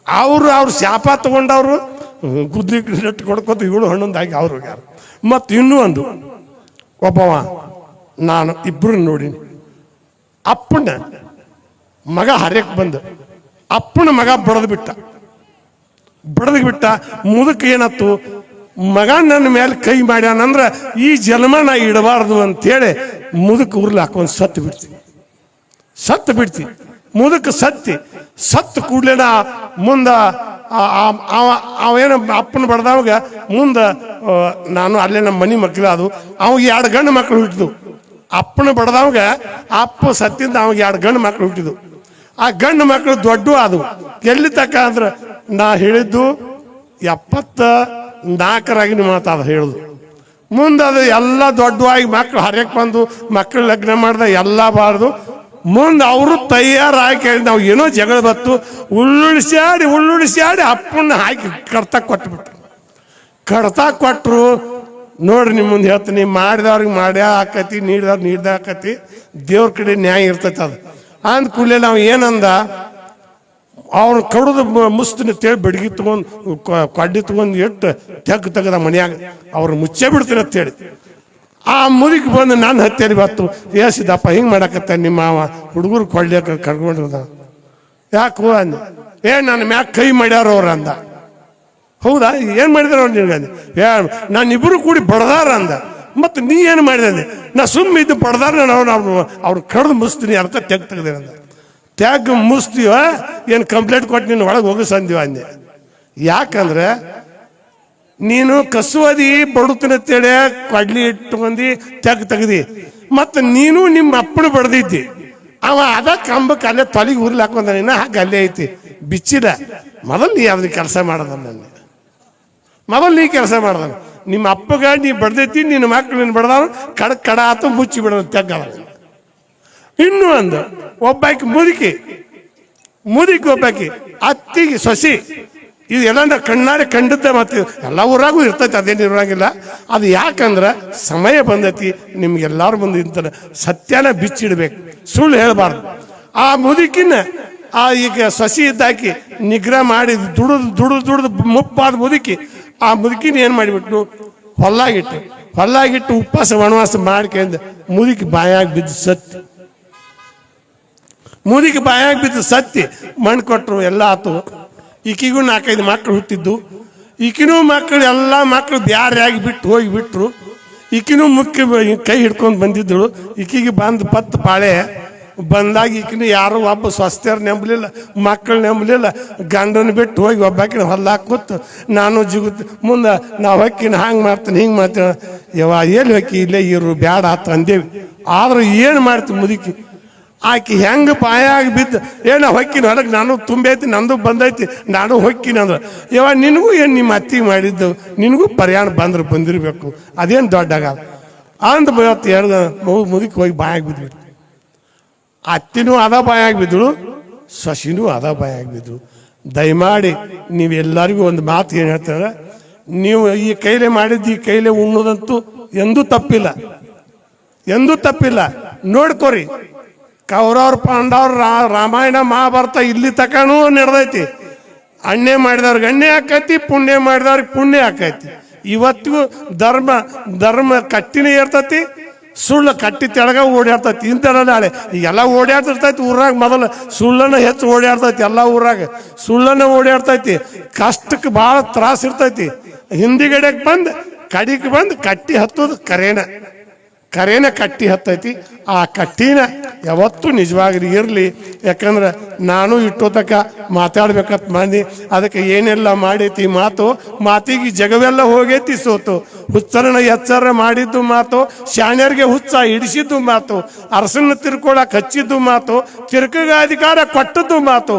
[SPEAKER 1] ಅವ್ರ ಶಾಪ ತಗೊಂಡವ್ರು ಗುದ್ಲಿ ನಟ್ಟು ಕೊಡ್ಕೊತ ಇವಳು ಹಣ್ಣೊಂದಾಗಿ ಅವ್ರು ಹೋಗ್ಯಾರ. ಮತ್ತು ಇನ್ನೂ ಒಂದು ಒಬ್ಬವ ನಾನು ಇಬ್ಬರು ನೋಡೀನಿ. ಅಪ್ಪನ ಮಗ ಹರ್ಯಕ್ಕೆ ಬಂದು ಅಪ್ಪನ ಮಗ ಬಡದು ಬಿಟ್ಟ. ಮುದಕ್ಕೆ ಏನತ್ತು, ಮಗ ನನ್ನ ಮೇಲೆ ಕೈ ಮಾಡ್ಯಾನಂದ್ರೆ ಈ ಜನ್ಮ ನಾ ಇಡಬಾರ್ದು ಅಂತೇಳಿ ಮುದಕ್ಕೆ ಉರ್ಲಿ ಹಾಕೊಂಡು ಸತ್ತು ಬಿಡ್ತಿ. ಮುದಕ್ಕೆ ಸತ್ತು ಕೂಡ್ಲೇನ ಮುಂದೆ ಅವೇನು ಅಪ್ಪನ ಬಡ್ದವಾಗ ಮುಂದೆ ನಾನು ಅಲ್ಲೇ ನಮ್ಮ ಮನೆ ಮಕ್ಕಳು ಅದು ಅವಾಗ 2 ಗಂಡು ಮಕ್ಕಳು ಹುಟ್ಟಿದ್ವು. ಅಪ್ಪನ ಬಡ್ದವಾಗ ಅಪ್ಪ ಸತ್ತಿಂದ ಅವಾಗ 2 ಗಂಡು ಮಕ್ಕಳು ಹುಟ್ಟಿದ್ವು. ಆ ಗಂಡು ಮಕ್ಕಳು ದೊಡ್ಡ ಅದು ಎಲ್ಲಿ ತಕ್ಕ ಅಂದ್ರೆ ನಾ ಹೇಳಿದ್ದು 74ರಾಗಿನ ಮಾತಾದ ಹೇಳುದು. ಮುಂದೆ ಅದು ಎಲ್ಲ ದೊಡ್ಡವಾಗಿ ಮಕ್ಕಳು ಹರ್ಯಕ್ಕೆ ಬಂದು ಮಕ್ಕಳು ಲಗ್ನ ಮಾಡ್ದ ಎಲ್ಲ ಬಾರ್ದು. ಮುಂದೆ ಅವರು ತಯಾರಾಗಿ ನಾವು ಏನೋ ಜಗಳ ಬತ್ತು, ಉಳ್ಳುಳಿಸ್ಯಾಡಿ ಅಪ್ಪನ್ನ ಹಾಕಿ ಕಡ್ತಾ ಕೊಟ್ರು. ನೋಡ್ರಿ ನಿಮ್ಮ ಮುಂದೆ ಹೇಳ್ತೀನಿ, ಮಾಡಿದವ್ರಿಗೆ ಮಾಡ್ಯಾ ಆಕತಿ, ನೀಡಿದವ್ರಿಗೆ ನೀಡ್ದ ಆಕತಿ. ದೇವ್ರ ಕಡೆ ನ್ಯಾಯ ಇರ್ತೈತೆ. ಅದು ಅಂದ ಕೂಡಲೇ ನಾವು ಏನಂದ, ಅವ್ರು ಕಡ್ದು ಮುಸ್ತಿನ ತೇಳಿ ಬಡ್ಗಿ ತಗೊಂಡು ಕಡ್ಡಿ ತಗೊಂಡು ಇಟ್ಟು ತೆಗ್ದ ಮನ್ಯಾಗ ಅವ್ರು ಮುಚ್ಚೇ ಬಿಡ್ತೀನಿ ಅಂತೇಳಿ ಆ ಮುದುಕಿ ಬಂದು ನನ್ನ ಹತ್ತೇಲಿ ಬತ್ತು. ಏಸಿದಪ್ಪ ಹಿಂಗೆ ಮಾಡಕತ್ತ ನಿಮ್ಮ ಮಾವ ಹುಡುಗರು ಕೊಳ್ಳಿಯಕ್ಕೆ ಕರ್ಕೊಂಡಿರ್ದ. ಯಾಕೆ ಅಂದ, ನನ್ನ ಮ್ಯಾಗ ಕೈ ಮಾಡ್ಯಾರ ಅವ್ರ ಅಂದ. ಹೌದಾ, ಏನು ಮಾಡಿದಾರ ಅವ್ರು ನಿನ್ಗಂದೆ? ನಾನಿಬ್ಬರು ಕೂಡಿ ಬಡ್ದಾರ ಅಂದ. ಮತ್ತು ನೀ ಏನು ಮಾಡಿದೆ? ನಾ ಸುಮ್ಮ ಇದ್ದು ಬಡ್ದಾರ, ಅವ್ರು ಕಡ್ದು ಮುಸ್ತೀನಿ ಅರ್ಥ ತೆಗ್ದೇನೆ ಅಂದ. ಮುಸ್ತೀವ ಏನು ಕಂಪ್ಲೇಂಟ್ ಕೊಟ್ಟು ನಿನ್ನ ಒಳಗೆ ಹೋಗಿಸಂದೀವ ಅಂದೆ. ಯಾಕಂದ್ರೆ ನೀನು ಕಸುವದಿ ಬಡುತ್ತೇಳಿ ಕಡ್ಲಿ ಇಟ್ಕೊಂಡಿ ತೆಗ್ದಿ, ಮತ್ತು ನೀನು ನಿಮ್ಮ ಅಪ್ಪನ ಬಡ್ದಿದ್ದಿ. ಅವ ಅದ ಕಂಬಕ್ಕೆ ಅಲ್ಲೇ ತೊಲಿಗೆ ಉರ್ಲಿ ಹಾಕೊಂಡ, ಹಾಗೆ ಅಲ್ಲೇ ಐತಿ ಬಿಚ್ಚಿಲ್ಲ. ಮೊದಲು ನೀ ಅದನ್ನ ಕೆಲಸ ಮಾಡದ, ಕೆಲಸ ಮಾಡ್ದ. ನಿಮ್ಮ ಅಪ್ಪಗ ನೀ ಬಡ್ದೈತಿ, ನಿನ್ನ ಮಕ್ಳು ನೀನು ಬಡ್ದವ್ ಕಡ ಆತು ಮುಚ್ಚಿ ಬಿಡೋದು ತೆಗ್ಗದ. ಇನ್ನೂ ಒಂದು ಒಬ್ಬಾಕಿ ಮುದುಕಿ ಒಬ್ಬಾಕಿ ಅತ್ತಿಗೆ ಸೊಸಿ. ಇದು ಎಲ್ಲ ಕಣ್ಣಾರೆ ಕಂಡದ್ದೆ. ಮತ್ತೆ ಎಲ್ಲ ಊರಾಗೂ ಇರ್ತೈತಿ, ಅದೇನು ಇರೋಂಗಿಲ್ಲ. ಅದು ಯಾಕಂದ್ರೆ ಸಮಯ ಬಂದೈತಿ, ನಿಮ್ಗೆಲ್ಲಾರ ಮುಂದೆ ಇಂತ ಸತ್ಯನ ಬಿಚ್ಚಿಡ್ಬೇಕು, ಸುಳ್ಳು ಹೇಳಬಾರ್ದು. ಆ ಮುದುಕಿನ ಈಗ ಸಸಿ ಇದ್ದಾಕಿ ನಿಗ್ರಹ ಮಾಡಿ ದುಡಿದು ಮುಪ್ಪಾದ ಮುದುಕಿ. ಆ ಮುದುಕಿನ ಏನು ಮಾಡಿಬಿಟ್ಟು ಹೊಲ್ಲಾಗಿಟ್ಟು ಉಪವಾಸ ವನವಾಸ ಮಾಡ್ಕೊಂಡು ಮುದುಕಿ ಬಾಯಾಗಿ ಬಿದ್ದು ಸತ್ತಿ ಮಣ್ಣು ಕೊಟ್ಟರು. ಎಲ್ಲ ಆತು. ಈಕಿಗೂ 4-5 ಮಕ್ಕಳು ಹುಟ್ಟಿದ್ದು. ಈಕಿನೂ ಮಕ್ಕಳು ಎಲ್ಲ ಮಕ್ಕಳು ಬ್ಯಾರೆಯಾಗಿ ಹೋಗಿಬಿಟ್ರು. ಈಕಿನೂ ಕೈ ಹಿಡ್ಕೊಂಡು ಬಂದಿದ್ದಳು. ಈಕಿಗೆ ಬಂದು 10 ಪಾಳೆ ಬಂದಾಗ ಈಕಿನೂ ಯಾರು ಒಬ್ಬ ಸ್ವಸ್ಥರು ನೆಂಬಲಿಲ್ಲ, ಮಕ್ಕಳು ನೆಂಬಲಿಲ್ಲ. ಗಂಡನ ಬಿಟ್ಟು ಹೋಗಿ ಒಬ್ಬಾಕಿನ ಹೊಲ್ಲಾಕ್ ಕೂತು ನಾನು ಜಿಗುತ್ತ ಮುಂದೆ ನಾವು ಹೊಕ್ಕಿನ ಹಂಗೆ ಮಾಡ್ತೀನಿ ಹಿಂಗೆ ಮಾಡ್ತೀನಿ. ಎಲ್ಲಿ ಹೊಕ್ಕಿ ಇಲ್ಲೇ ಇರು ಬ್ಯಾಡ ಆತ ಅಂದೇವಿ. ಆದ್ರೂ ಏನು ಮಾಡ್ತೀವಿ ಮುದುಕಿ ಆಕಿ ಹೆಂಗೆ ಬಾಯಾಗಿ ಬಿದ್ದು ಹೊಕ್ಕಿನ ಹೊರಗೆ ನಾನು ತುಂಬೈತಿ, ನಂದು ಬಂದೈತಿ, ನಾನು ಹೊಕ್ಕಿನ ಅಂದ್ರೆ ನಿನಗೂ ಏನು ನಿಮ್ಮ ಅತ್ತಿಗೆ ಮಾಡಿದ್ದು, ನಿನಗೂ ಪರಿಹಾರ ಬಂದಿರಬೇಕು, ಅದೇನು ದೊಡ್ಡಾಗ ಅಂದ್ ಬತ್ತು. 2 ಮುದುಕಿ ಹೋಗಿ ಬಾಯಾಗಿ ಬಿದ್ಬಿಟ್ಟು, ಅತ್ತಿನೂ ಅದ ಬಾಯಾಗಿ ಬಿದ್ದಳು, ಸೊಸಿನೂ ಅದ ಬಾಯಾಗಿ ಬಿದ್ದಳು. ದಯಮಾಡಿ ನೀವೆಲ್ಲರಿಗೂ ಒಂದು ಮಾತು ಏನು ಹೇಳ್ತಾರೆ, ನೀವು ಈ ಕೈಲೇ ಮಾಡಿದ್ದು ಈ ಕೈಲೇ ಉಣ್ಣೋದಂತೂ ಎಂದೂ ತಪ್ಪಿಲ್ಲ, ಎಂದೂ ತಪ್ಪಿಲ್ಲ. ನೋಡ್ಕೋರಿ, ಕೌರವ್ರ ಪಾಂಡವ್ರ ರಾಮಾಯಣ ಮಹಾಭಾರತ ಇಲ್ಲಿ ತಕನೂ ನಡೆದೈತಿ. ಅಣ್ಣೆ ಮಾಡಿದವ್ರಿಗೆ ಅಣ್ಣೆ ಆಕೈತಿ, ಪುಣ್ಯ ಮಾಡಿದವ್ರಿಗೆ ಪುಣ್ಯ ಆಕೈತಿ. ಇವತ್ತಿಗೂ ಧರ್ಮ ಕಟ್ಟಿನೇ ಇರ್ತೈತಿ, ಸುಳ್ಳು ಕಟ್ಟಿ ತೆಳಗ ಓಡಾಡ್ತೈತಿ. ಇಂಥಲ್ಲ ನಾಳೆ ಎಲ್ಲ ಓಡಾಡ್ತಿರ್ತೈತಿ ಊರಾಗ. ಮೊದಲು ಸುಳ್ಳನ್ನು ಹೆಚ್ಚು ಓಡಾಡ್ತೈತಿ, ಎಲ್ಲ ಊರಾಗ ಸುಳ್ಳನ್ನು ಓಡಾಡ್ತೈತಿ. ಕಷ್ಟಕ್ಕೆ ಭಾಳ ತ್ರಾಸ ಇರ್ತೈತಿ. ಹಿಂದಿಗಡೆಗೆ ಬಂದು ಕಡಿಗೆ ಬಂದು ಕಟ್ಟಿ ಹತ್ತೋದು ಕರೇನ ಕಟ್ಟಿ ಹತ್ತೈತಿ. ಆ ಕಟ್ಟಿನ ಯಾವತ್ತೂ ನಿಜವಾಗಿ ಇರಲಿ. ಯಾಕಂದ್ರೆ ನಾನು ಇಟ್ಟೋತಕ ಮಾತಾಡ್ಬೇಕಂತ ಮಂದಿ, ಅದಕ್ಕೆ ಏನೆಲ್ಲ ಮಾಡೈತಿ ಮಾತಿಗೆ ಜಗವೆಲ್ಲ ಹೋಗೈತಿ ಸೋತು. ಹುಚ್ಚರನ ಎಚ್ಚರ ಮಾಡಿದ್ದು ಮಾತು, ಶಾಣ್ಯರಿಗೆ ಹುಚ್ಚ ಹಿಡಿಸಿದ್ದು ಮಾತು, ಅರಸನ್ನ ತಿರ್ಕೊಳಕ್ ಹಚ್ಚಿದ್ದು ಮಾತು, ತಿರ್ಕಗಾಧಿಕಾರ ಕೊಟ್ಟದ್ದು ಮಾತು,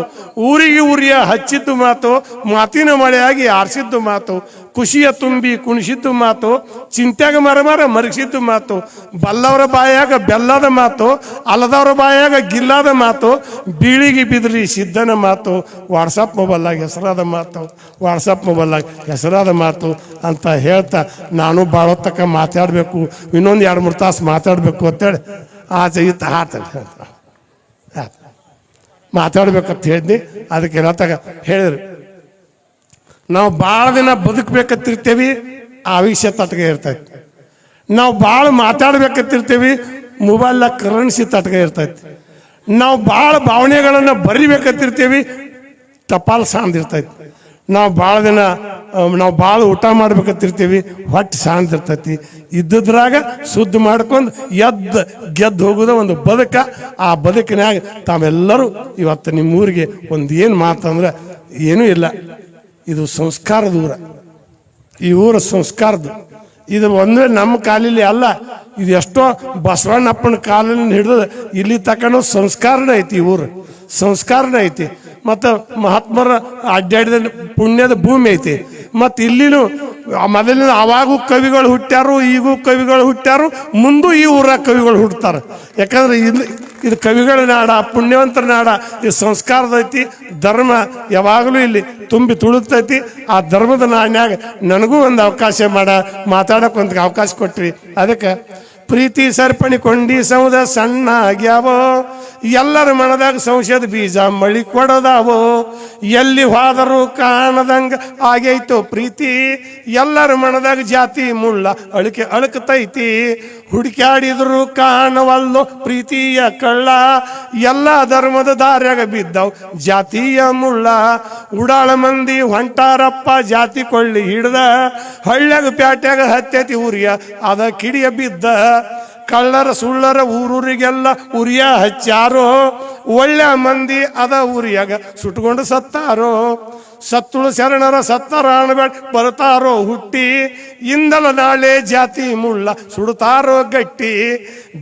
[SPEAKER 1] ಊರಿಗೆ ಉರಿಯ ಹಚ್ಚಿದ್ದು ಮಾತು, ಮಾತಿನ ಮಳೆಯಾಗಿ ಆರಿಸಿದ್ದು ಮಾತು, ಖುಷಿಯ ತುಂಬಿ ಕುಣಿಸಿದ್ದು ಮಾತು, ಚಿಂತ್ಯಾಗ ಮರಮರ ಮರಗಿಸಿದ್ದು ಮಾತು, ಬಲ್ಲವರ ಬಾಯಾಗ ಬೆಲ್ಲದ ಮಾತು, ಅಲ್ಲದವರ ಬಾಯಾಗ ಗಿಲ್ಲದ ಮಾತು, ಬೀಳಿಗೆ ಬಿದ್ರಿ ಸಿದ್ಧನ ಮಾತು, ವಾಟ್ಸಪ್ ಮೊಬೈಲಾಗ ಹೆಸರಾದ ಮಾತು ಅಂತ ಹೇಳ್ತಾ ನಾನು ಭಾಳೊತ್ತಕ್ಕ ಮಾತಾಡಬೇಕು, ಇನ್ನೊಂದು 2-3 ತಾಸು ಮಾತಾಡಬೇಕು ಅಂತೇಳಿ ಆಚೆ ಇತ್ತ ಮಾತಾಡ್ಬೇಕಂತ ಹೇಳಿದ್ನಿ. ಅದಕ್ಕೆ ಹೇಳ್ತಾಗ ಹೇಳಿದ್ರು, ನಾವು ಭಾಳ ದಿನ ಬದುಕಬೇಕಂತಿರ್ತೇವಿ, ಆಯುಷ್ಯ ತಟ್ಗೆ ಇರ್ತೈತಿ. ನಾವು ಭಾಳ ಮಾತಾಡ್ಬೇಕಂತಿರ್ತೀವಿ, ಮೊಬೈಲ್ನಾಗ ಕರೆನ್ಸಿ ತಟ್ಗೆ ಇರ್ತೈತಿ. ನಾವು ಭಾಳ ಭಾವನೆಗಳನ್ನು ಬರಿಬೇಕಂತಿರ್ತೀವಿ, ಟಪಾಲ್ ಸಾಂದಿರ್ತೈತಿ. ನಾವು ಭಾಳ ಊಟ ಮಾಡ್ಬೇಕಂತಿರ್ತೀವಿ, ಹೊಟ್ಟೆ ಸಾಂದಿರ್ತೈತಿ. ಇದ್ದದ್ರಾಗ ಶುದ್ಧ ಮಾಡ್ಕೊಂಡು ಗೆದ್ದು ಹೋಗೋದ ಒಂದು ಬದುಕ. ಆ ಬದುಕಿನಾಗ ತಾವೆಲ್ಲರೂ ಇವತ್ತು ನಿಮ್ಮೂರಿಗೆ ಒಂದು ಏನು ಮಾತಂದ್ರೆ ಏನೂ ಇಲ್ಲ. ಇದು ಸಂಸ್ಕಾರದ ಊರ, ಈ ಊರ ಸಂಸ್ಕಾರದ್ದು. ಇದು ಒಂದೇ ನಮ್ಮ ಕಾಲಲ್ಲಿ ಅಲ್ಲ, ಇದು ಎಷ್ಟೋ ಬಸವಣ್ಣಪ್ಪನ ಕಾಲಲ್ಲಿ ಹಿಡಿದು ಇಲ್ಲಿ ತಕ್ಕನೂ ಸಂಸ್ಕಾರನೇ ಐತಿ. ಈ ಊರು ಸಂಸ್ಕಾರನೇ ಐತಿ. ಮತ್ತು ಮಹಾತ್ಮರ ಅಡ್ಡಾಡಿದ ಪುಣ್ಯದ ಭೂಮಿ ಐತಿ. ಮತ್ತು ಇಲ್ಲಿನೂ ಮೊದಲಿನ ಅವಾಗೂ ಕವಿಗಳು ಹುಟ್ಟ್ಯಾರು, ಈಗೂ ಕವಿಗಳು ಹುಟ್ಟ್ಯಾರು, ಮುಂದೂ ಈ ಊರಾಗ ಕವಿಗಳು ಹುಟ್ಟುತ್ತಾರೆ. ಯಾಕಂದ್ರೆ ಇದು ಕವಿಗಳ ನಾಡ, ಪುಣ್ಯವಂತರ ನಾಡ. ಇದು ಸಂಸ್ಕಾರದೈತಿ. ಧರ್ಮ ಯಾವಾಗಲೂ ಇಲ್ಲಿ ತುಂಬಿ ತುಳುಕ್ತೈತಿ. ಆ ಧರ್ಮದ ನಾಣ್ಯಾಗ ನನಗೂ ಒಂದು ಅವಕಾಶ ಮಾತಾಡೋಕೆ ಒಂದು ಅವಕಾಶ ಕೊಟ್ರಿ. ಅದಕ್ಕೆ ಪ್ರೀತಿ ಸರಪಣಿ ಕೊಂಡಿ ಸೌದ ಸಣ್ಣ ಆಗ್ಯಾವೋ, ಎಲ್ಲರ ಮನದಾಗ ಸಂಶಯದ ಬೀಜ ಮಳಿ ಕೊಡೋದಾವೋ, ಎಲ್ಲಿ ಹೋದರೂ ಕಾಣದಂಗ ಆಗೈತೋ ಪ್ರೀತಿ, ಎಲ್ಲರ ಮನದಾಗ ಜಾತಿ ಮುಳ್ಳ ಅಳಕತೈತಿ, ಹುಡುಕ್ಯಾಡಿದ್ರು ಕಾಣವಲ್ಲೋ ಪ್ರೀತಿಯ ಕಳ್ಳ, ಎಲ್ಲ ಧರ್ಮದ ದಾರ್ಯಾಗ ಬಿದ್ದವು ಜಾತಿಯ ಮುಳ್ಳ, ಉಡಾಳ ಮಂದಿ ಹೊಂಟಾರಪ್ಪ ಜಾತಿ ಕೊಳ್ಳಿ ಹಿಡ್ದ, ಹಳ್ಳ್ಯಾಗ ಪ್ಯಾಟ್ಯಾಗ ಹತ್ತೈತಿ ಉರಿಯ ಅದ ಕಿಡಿಯ ಬಿದ್ದ, ಕಳ್ಳರ ಸುಳ್ಳರ ಊರೂರಿಗೆಲ್ಲ ಉರಿಯ ಹಚ್ಚಾರೋ, ಒಳ್ಳೆ ಮಂದಿ ಅದ ಊರಿಯಾಗ ಸುಟ್ಕೊಂಡು ಸತ್ತಾರೋ, ಸತ್ತುಳು ಶರಣರ ಸತ್ತಾರ ಅಣಬೇಡ ಬರ್ತಾರೋ ಹುಟ್ಟಿ, ಇಂದಲ ನಾಳೆ ಜಾತಿ ಮುಳ್ಳ ಸುಡುತ್ತಾರೋ ಗಟ್ಟಿ,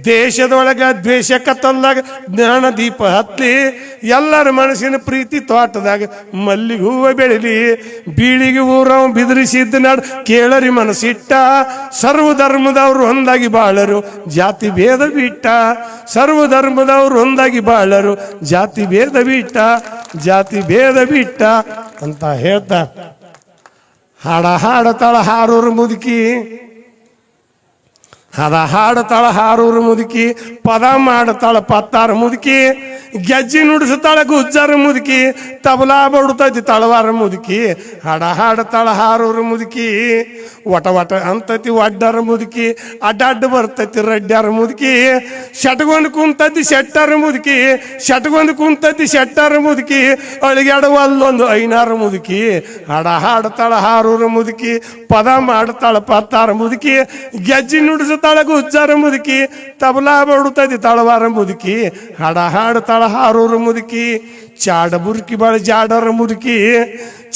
[SPEAKER 1] ದೇಶದೊಳಗ ದ್ವೇಷ ಕತ್ತಲ್ದಾಗ ಜ್ಞಾನ ದೀಪ ಹತ್ಲಿ, ಎಲ್ಲರ ಮನಸ್ಸಿನ ಪ್ರೀತಿ ತೋಟದಾಗ ಮಲ್ಲಿಗೆ ಹೂವ ಬೆಳಿಲಿ, ಬೀಳಿಗೆ ಊರವ ಬಿದಿರಿಸಿದ್ದ ನಾಡು ಕೇಳರಿ ಮನಸ್ಸಿಟ್ಟ, ಸರ್ವಧರ್ಮದವ್ರು ಒಂದಾಗಿ ಬಾಳರು ಜಾತಿ ಭೇದ ಬಿಟ್ಟ, ಸರ್ವಧರ್ಮದವ್ರು ಒಂದಾಗಿ ಬಾಳರು ಜಾತಿ ಭೇದ ಬಿಟ್ಟ ಅಂತ ಹೇಳ್ತಾ ಹಾಡತಾಳ ಹಾರೂರು ಮುದುಕಿ, ಹಾಡತಾಳ ಹಾರೂರು ಮುದುಕಿ, ಪದ ಮಾಡತಾಳ ಪತ್ತಾರ ಮುದುಕಿ, ಗೆಜ್ಜಿ ನುಡಿಸ್ತಾಳ ಗುಜ್ಜರ ಮುದುಕಿ, ತಬಲಾ ಬಡುತ್ತೈತಿ ತಳವಾರ ಮುದುಕಿ, ಹಾಡತಾಳ ಹಾರೂರು ಮುದುಕಿ, ಒಟ ಅಂತೈತಿ ಒಡ್ಡರ ಮುದುಕಿ, ಅಡ್ಡ ಬರ್ತೈತಿ ರಡ್ಡ್ಯಾರ ಮುದುಕಿ, ಶಟ್ಗೊಂಡು ಕುಂತೈತಿ ಶೆಟ್ಟರ ಮುದುಕಿ, ಶೆಟ್ಟರ ಮುದುಕಿ, ಅಳಿಗಾಡುವಲ್ಲೊಂದು ಐನಾರ ಮುದುಕಿ, ಹಾಡತಾಳ ಹಾರೂರು ಮುದುಕಿ, ಪದ ಮಾಡ್ತಾಳ ಪತ್ತಾರ ಮುದುಕಿ, ಗೆಜ್ಜಿ ನುಡಿಸ್ತಾಳ ಗುಜ್ಜರ ಮುದುಕಿ, ತಬಲಾ ಬಡುತ್ತೈತಿ ತಳವಾರ ಮುದುಕಿ, ಹಾಡತಾಳ ಹಾರೂರು ಮುದುಕಿ, ಚಾಡ ಬುರ್ಕಿ ಬಾಳ ಜಾಡರ ಮುದುಕಿ,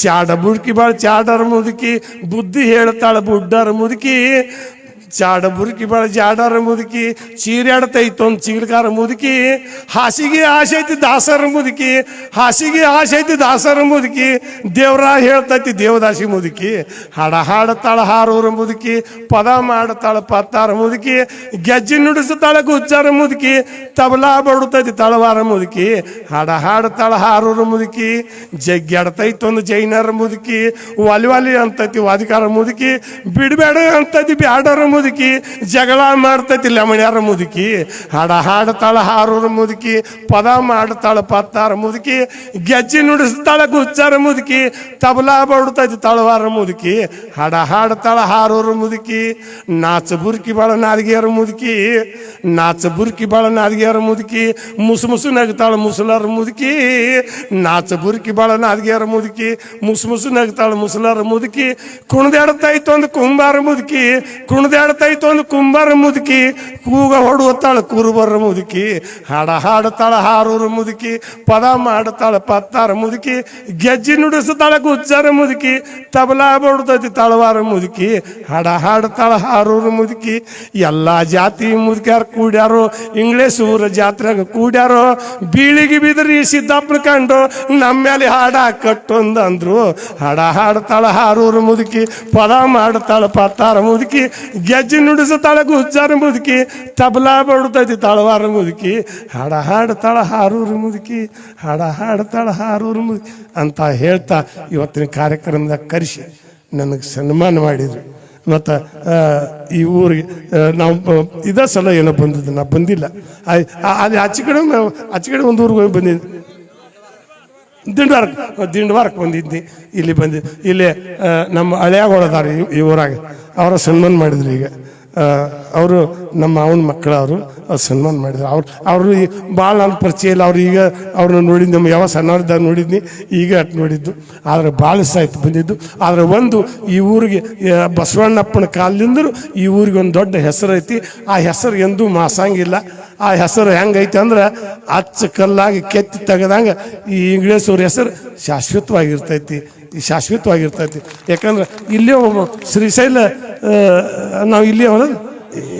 [SPEAKER 1] ಚಾಡ ಬುರ್ಕಿ ಬಾಳ ಚಾಡರ ಮುದುಕಿ, ಬುದ್ಧಿ ಹೇಳ್ತಾಳ ಬುಡ್ಡರ ಮುದುಕಿ, ಜಾಡ ಬುರುಕಿ ಬಾಳ ಜಾಡರ ಮುದುಕಿ ಚೀರಾಡ್ತೈತೊಂದು ಚಿಗಡ್ಕಾರ ಮುದುಕಿ ಹಾಸಿಗೆ ಆಸೆ ಐತಿ ದಾಸರ ಮುದುಕಿ ಹಾಸಿಗೆ ಆಸೆ ಐತಿ ದಾಸರ ಮುದುಕಿ ದೇವ್ರ ಹೇಳ್ತೈತಿ ದೇವದಾಸಿ ಮುದುಕಿ ಹಾಡತಾಳ ಹಾರೂರ ಮುದುಕಿ ಪದ ಮಾಡತಾಳ ಪತ್ತಾರ ಮುದುಕಿ ಗೆಜ್ಜೆ ನುಡಿಸುತ್ತಾಳ ಗುಜ್ಜಾರ ಮುದುಕಿ ತಬಲಾ ಬಡುತ್ತೈತಿ ತಳವಾರ ಮುದುಕಿ ಹಾಡತಾಳ ಹಾರೂರ ಮುದುಕಿ ಜಗ್ಗಾಡ್ತೈತೊಂದು ಜೈನರ ಮುದುಕಿ ವಾಲಿ ಅಂತೈತಿ ವಾದಿಕಾರ ಮುದುಕಿ ಬಿಡಬೇಡ ಅಂತೈತಿ ಬ್ಯಾಡರ ಮುದುಕಿ ಜಗಳ ಮಾಡ್ತೈತಿ ಲಮಣ್ಯಾರ ಮುದುಕಿ ಹಾಡತಾಳ ಹಾರೂರ ಮುದುಕಿ ಪದ ಮಾಡ್ತಾಳ ಪತ್ತಾರ ಮುದುಕಿ ಗೆಜ್ಜೆ ನುಡಿಸ್ತಾಳ ಗುಚ್ಚಾರ ಮುದುಕಿ ತಬಲಾ ಬಡುತ್ತೈತಿ ತಳವಾರ ಮುದುಕಿ ಹಾಡತಾಳ ಹಾರೂರ ಮುದುಕಿ ನಾಚ ಬುರ್ಕಿ ಬಾಳ ನಾದಿಗೆಯರ ಮುದುಕಿ ನಾಚ ಬುರ್ಕಿ ಬಾಳ ನಾದಿಗೆಯರ ಮುದುಕಿ ಮುಸು ನಗ್ತಾಳ ಮುಸಲರ ಮುದುಕಿ ನಾಚ ಬುರ್ಕಿ ಬಾಳ ನಾದಿಗೆಯರ ಮುದುಕಿ ಮುಸು ನಗ್ತಾಳ ಮುಸಲರ ಮುದುಕಿ ಕುಣದಾಡ್ತೈತೊಂದು ಕುಂಬಾರ ಮುದುಕಿ ಕುಣದಾಡ್ತೈತೊಂದು ಕುಂಬಾರ ಮುದುಕಿ ಕೂಗ ಹೊಡುತ್ತಾಳ ಕುರುಬರ ಮುದುಕಿ ಹಾಡತಾಳ ಹಾರೂರ ಮುದುಕಿ ಪದ ಮಾಡ್ತಾಳ ಪತ್ತಾರ ಮುದುಕಿ ಗೆಜ್ಜೆ ನುಡಿಸ್ತಾಳ ಗುಜ್ಜಾರ ಮುದುಕಿ ತಬಲಾ ಬಡ್ತೈತಿ ತಳವಾರ ಮುದುಕಿ ಹಾಡತಾಳ ಹಾರೂರ ಮುದುಕಿ ಎಲ್ಲಾ ಜಾತಿ ಮುದುಕ್ಯಾರ ಕೂಡ್ಯಾರೋ ಇಂಗ್ಲೇಷ್ ಊರ ಜಾತ್ರೆಗ ಕೂಡ್ಯಾರೋ ಬೀಳಿಗೆ ಬಿದ್ರಿ ಸಿದ್ದಪ್ಪನ ಕಂಡು ನಮ್ಮ ಮೇಲೆ ಹಾಡ ಕಟ್ಟೊಂದು ಅಂದ್ರು ಹಾಡತಾಳ ಹಾರೂರ ಮುದುಕಿ ಪದ ಮಾಡ್ತಾಳ ಪತ್ತಾರ ಮುದುಕಿ ಗೆಜ್ಜೆ ನುಡಿಸ್ತಾಳ ಗುಜ್ಜಾರ ಮುದುಕಿ ತಬಲಾ ಬಡ್ತೈತಿ ತಳವಾರ ಮುದುಕಿ ಹಾಡತಾಳ ಹಾರೂರ ಮುದುಕಿ ಹಾಡತಾಳ ಹಾರೂರ ಮುದುಕಿ ಅಂತ ಹೇಳ್ತಾ ಇವತ್ತಿನ ಕಾರ್ಯಕ್ರಮದಾಗ ಕರೆಸಿ ನನಗೆ ಸನ್ಮಾನ ಮಾಡಿದ್ರು ಮತ್ತು ಈ ಊರಿಗೆ ನಾವು ಇದೇ ಸಲ ಏನೋ ಬಂದಿದ್ದು ನಾ ಬಂದಿಲ್ಲ ಅದು ಆಚೆ ಕಡೆ ಒಂದು ಊರಿಗೆ ಹೋಗಿ ಬಂದಿದ್ದೆ ದಿಂಡವಾರಕ್ಕೆ ಬಂದಿದ್ದೆ ಇಲ್ಲಿ ಬಂದಿದ್ದೆ ಇಲ್ಲಿ ನಮ್ಮ ಹಳೆಯಾಗೋಳದಾರ ಈ ಊರಾಗ ಅವರ ಸನ್ಮಾನ ಮಾಡಿದ್ರು ಈಗ ಅವರು ನಮ್ಮ ಅವನ ಮಕ್ಕಳು ಅವರು ಸನ್ಮಾನ ಮಾಡಿದ್ರು ಅವರು ಭಾಳ ನನ್ನ ಪರಿಚಯ ಇಲ್ಲ ಅವ್ರು ಈಗ ಅವ್ರನ್ನ ನೋಡಿದ್ದು ನಮ್ಮ ಯಾವ ಸಣ್ಣವ್ರದಾಗ ನೋಡಿದ್ನಿ ಈಗ ಅಟ್ ನೋಡಿದ್ದು ಆದರೆ ಭಾಳ ಸಾಯ್ತು ಬಂದಿದ್ದು ಆದರೆ ಒಂದು ಈ ಊರಿಗೆ ಬಸವಣ್ಣಪ್ಪನ ಕಾಲದಿಂದಲೂ ಈ ಊರಿಗೆ ಒಂದು ದೊಡ್ಡ ಹೆಸರು ಐತಿ ಆ ಹೆಸರು ಎಂದೂ ಮಾಸಂಗಿಲ್ಲ ಆ ಹೆಸರು ಹೆಂಗೈತಿ ಅಂದ್ರೆ ಅಚ್ಚ ಕಲ್ಲಾಗಿ ಕೆತ್ತಿ ತೆಗೆದಂಗೆ ಈ ಇಂಗ್ಲೇಷ್ ಅವ್ರ ಹೆಸರು ಶಾಶ್ವತವಾಗಿರ್ತೈತಿ ಶಾಶ್ವತವಾಗಿರ್ತೈತಿ ಯಾಕಂದ್ರೆ ಇಲ್ಲೇ ಒಬ್ಬ ಶ್ರೀಶೈಲ ನಾವು ಇಲ್ಲಿ ಅವನದು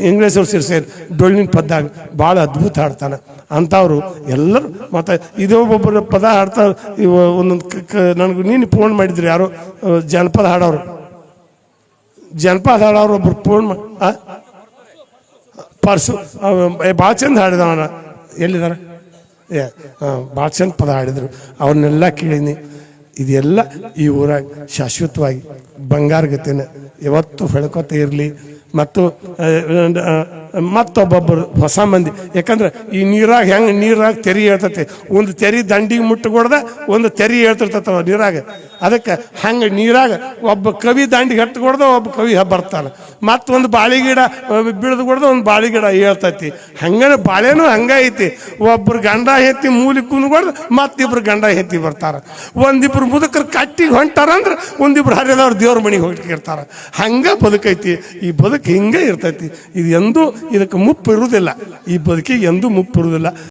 [SPEAKER 1] ಇಂಗ್ಲೇಷ್ ಅವ್ರು ಶ್ರೀಶೈಲ ಡೊಳ್ಳಿನ ಪದ್ದಾಗ ಭಾಳ ಅದ್ಭುತ ಹಾಡ್ತಾನೆ ಅಂಥವ್ರು ಎಲ್ಲರೂ ಮತ್ತು ಇದೇ ಒಬ್ಬೊಬ್ಬರು ಪದ ಹಾಡ್ತಾರೆ ಒಂದೊಂದು ನನಗೆ ನೀನು ಫೋನ್ ಮಾಡಿದ್ರು ಯಾರೋ ಜನಪದ ಹಾಡೋರು ಒಬ್ಬರು ಫೋನ್ ಪರ್ಸು ಭಾಳ ಚಂದ ಹಾಡಿದವನ ಎಲ್ಲಿದ್ದಾರೆ ಭಾಳ ಚಂದ ಪದ ಹಾಡಿದರು ಅವ್ರನ್ನೆಲ್ಲ ಕೇಳೀನಿ ಇದೆಲ್ಲ ಈ ಊರಾಗ ಶಾಶ್ವತವಾಗಿ ಬಂಗಾರಗತೆನ ಯಾವತ್ತೂ ಬೆಳ್ಕೊತ ಇರಲಿ ಮತ್ತು ಮತ್ತೊಬ್ಬೊಬ್ಬರು ಹೊಸ ಮಂದಿ ಯಾಕಂದ್ರೆ ಈ ನೀರಾಗ ತೆರಿ ಹೇಳ್ತೈತೆ ಒಂದು ತೆರಿ ದಂಡಿಗೆ ಮುಟ್ಟಗೊಡ್ದ ಒಂದು ತೆರಿ ಹೇಳ್ತಿರ್ತೈತವ ನೀರಾಗ ಅದಕ್ಕೆ ಹಂಗೆ ನೀರಾಗ ಒಬ್ಬ ಕವಿ ದಂಡಿಗೆ ಹಟ್ಟುಕೊಡ್ದ ಒಬ್ಬ ಕವಿ ಬರ್ತಾನೆ ಮತ್ತೊಂದು ಬಾಳೆ ಗಿಡ ಬಿಡದು ಕೊಡ್ದ ಒಂದು ಬಾಳೆ ಗಿಡ ಹೇಳ್ತೈತಿ ಹಂಗನ ಬಾಳೆನೂ ಹಂಗ ಐತಿ ಒಬ್ಬರು ಗಂಡ ಹೆತ್ತಿ ಮೂಲಿ ಕುಂದ್ಕೊಡ್ದು ಮತ್ತಿಬ್ರು ಗಂಡ ಹೆತ್ತಿ ಬರ್ತಾರೆ ಒಂದಿಬ್ರು ಮುದುಕರು ಕಟ್ಟಿಗೆ ಹೊಂಟಾರಂದ್ರೆ ಒಂದಿಬ್ರು ಹರಿದವ್ರು ದೇವ್ರ ಮನೆಗೆ ಹೋಗಿರ್ತಾರೆ ಹಂಗೆ ಬದುಕೈತಿ ಈ ಬದುಕು ಹಿಂಗೆ ಇರ್ತೈತಿ ಇದು ಎಂದೂ ಇದಕ್ಕೆ ಮುಪ್ಪು ಇರುವುದಿಲ್ಲ ಈ ಬದುಕಿಗೆ ಎಂದೂ ಮುಪ್ಪು ಇರುವುದಿಲ್ಲ